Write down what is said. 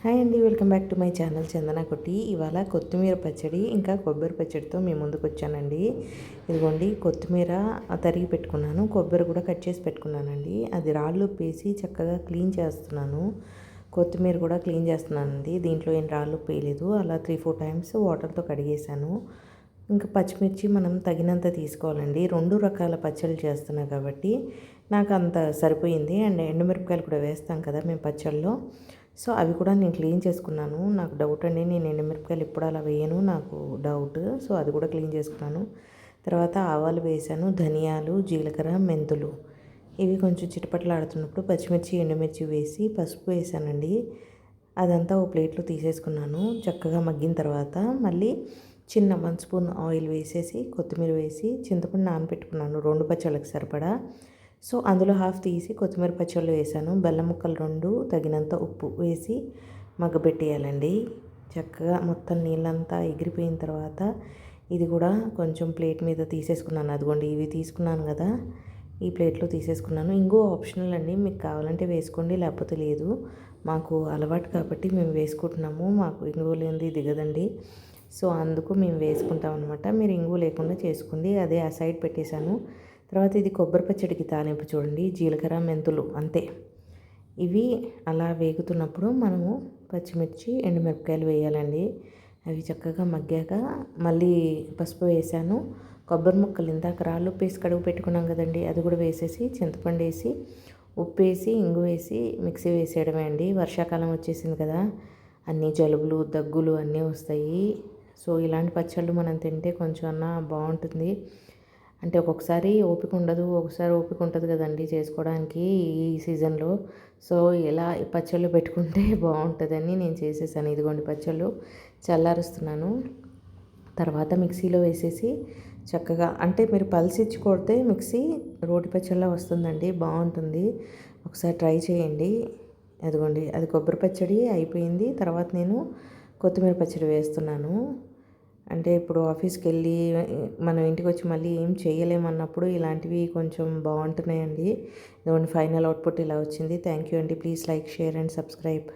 Hi అండి, welcome back to my channel Chandana Kotti. ఇవాళ కొత్తిమీర పచ్చడి ఇంకా కొబ్బరి పచ్చడితో మీ ముందుకు వచ్చానండి. ఇదిగోండి, కొత్తిమీర తరిగి పెట్టుకున్నాను, కొబ్బరి కూడా కట్ చేసి పెట్టుకున్నానండి. అది రాళ్ళు ఉప్పేసి చక్కగా క్లీన్ చేస్తున్నాను. కొత్తిమీర కూడా క్లీన్ చేస్తున్నానండి. దీంట్లో ఏం రాళ్ళు ఉప్పేయలేదు. అలా 3-4 టైమ్స్ వాటర్తో కడిగేశాను. ఇంకా పచ్చిమిర్చి మనం తగినంత తీసుకోవాలండి. 2 రకాల పచ్చళ్ళు చేస్తున్నా కాబట్టి నాకు అంత సరిపోయింది. అండ్ ఎండుమిరపకాయలు కూడా వేస్తాం కదా మేము పచ్చళ్ళలో. సో అవి కూడా నేను క్లీన్ చేసుకున్నాను. నాకు డౌట్ అండి, నేను ఎండుమిరపకాయలు ఎప్పుడు అలా వేయను, నాకు డౌట్. సో అది కూడా క్లీన్ చేసుకున్నాను. తర్వాత ఆవాలు వేసాను, ధనియాలు, జీలకర్ర, మెంతులు ఇవి కొంచెం చిటపటలాడుతున్నప్పుడు పచ్చిమిర్చి, ఎండుమిర్చి వేసి పసుపు వేసానండి. అదంతా ఓ ప్లేట్లో తీసేసుకున్నాను. చక్కగా మగ్గిన తర్వాత మళ్ళీ చిన్న 1 స్పూన్ ఆయిల్ వేసేసి కొత్తిమీర వేసి చింతపండు నానబెట్టుకున్నాను 2 పచ్చళ్ళకి సరిపడా. సో అందులో హాఫ్ తీసి కొత్తిమీర పచ్చళ్ళు వేసాను. బెల్లం ముక్కలు 2, తగినంత ఉప్పు వేసి మగ్గబెట్టేయాలండి. చక్కగా మొత్తం నీళ్ళంతా ఎగిరిపోయిన తర్వాత ఇది కూడా కొంచెం ప్లేట్ మీద తీసేసుకున్నాను. అదిగోండి, ఇవి తీసుకున్నాను కదా, ఈ ప్లేట్లో తీసేసుకున్నాను. ఇంకో ఆప్షనల్ అండి, మీకు కావాలంటే వేసుకోండి, లేకపోతే లేదు. మాకు అలవాటు కాబట్టి మేము వేసుకుంటున్నాము. మాకు ఇంగువ లేనిది దిగదండి. సో అందుకు మేము వేసుకుంటాం అనమాట. మీరు ఇంగువ లేకుండా చేసుకోండి. అదే ఆ సైడ్ పెట్టేశాను. తర్వాత ఇది కొబ్బరి పచ్చడికి తాలింపు చూడండి, జీలకర్ర, మెంతులు అంతే. ఇవి అలా వేగుతున్నప్పుడు మనము పచ్చిమిర్చి, ఎండుమిరపకాయలు వేయాలండి. అవి చక్కగా మగ్గాక మళ్ళీ పసుపు వేసాను. కొబ్బరి ముక్కలు ఇందాక రాళ్ళు ఉప్పేసి కడుగు పెట్టుకున్నాం కదండి, అది కూడా వేసేసి చింతపండు వేసి ఉప్పేసి ఇంగు వేసి మిక్సీ వేసేయడమే అండి. వర్షాకాలం వచ్చేసింది కదా, అన్ని జలుబులు, దగ్గులు అన్నీ వస్తాయి. సో ఇలాంటి పచ్చళ్ళు మనం తింటే కొంచెం అన్నా బాగుంటుంది. అంటే ఒక్కొక్కసారి ఓపిక ఉండదు, ఒకసారి ఓపిక ఉంటుంది కదండి చేసుకోవడానికి ఈ సీజన్లో. సో ఇలా పచ్చళ్ళు పెట్టుకుంటే బాగుంటుందని నేను చేసేసాను. ఇదిగోండి పచ్చళ్ళు చల్లారుస్తున్నాను. తర్వాత మిక్సీలో వేసేసి చక్కగా, అంటే మీరు పల్సిచ్చి కొడితే మిక్సీ రోటి పచ్చళ్ళ వస్తుందండి, బాగుంటుంది. ఒకసారి ట్రై చేయండి. అదిగోండి, అది కొబ్బరి పచ్చడి అయిపోయింది. తర్వాత నేను కొత్తిమీర పచ్చడి వేస్తున్నాను. అంటే ఇప్పుడు ఆఫీస్కి వెళ్ళి మనం ఇంటికి వచ్చి మళ్ళీ ఏం చేయలేమన్నప్పుడు ఇలాంటివి కొంచెం బాగుంటున్నాయండి. ఇదిగోండి, ఫైనల్ అవుట్పుట్ ఇలా వచ్చింది. థ్యాంక్ యూ అండి. Please like, share and subscribe.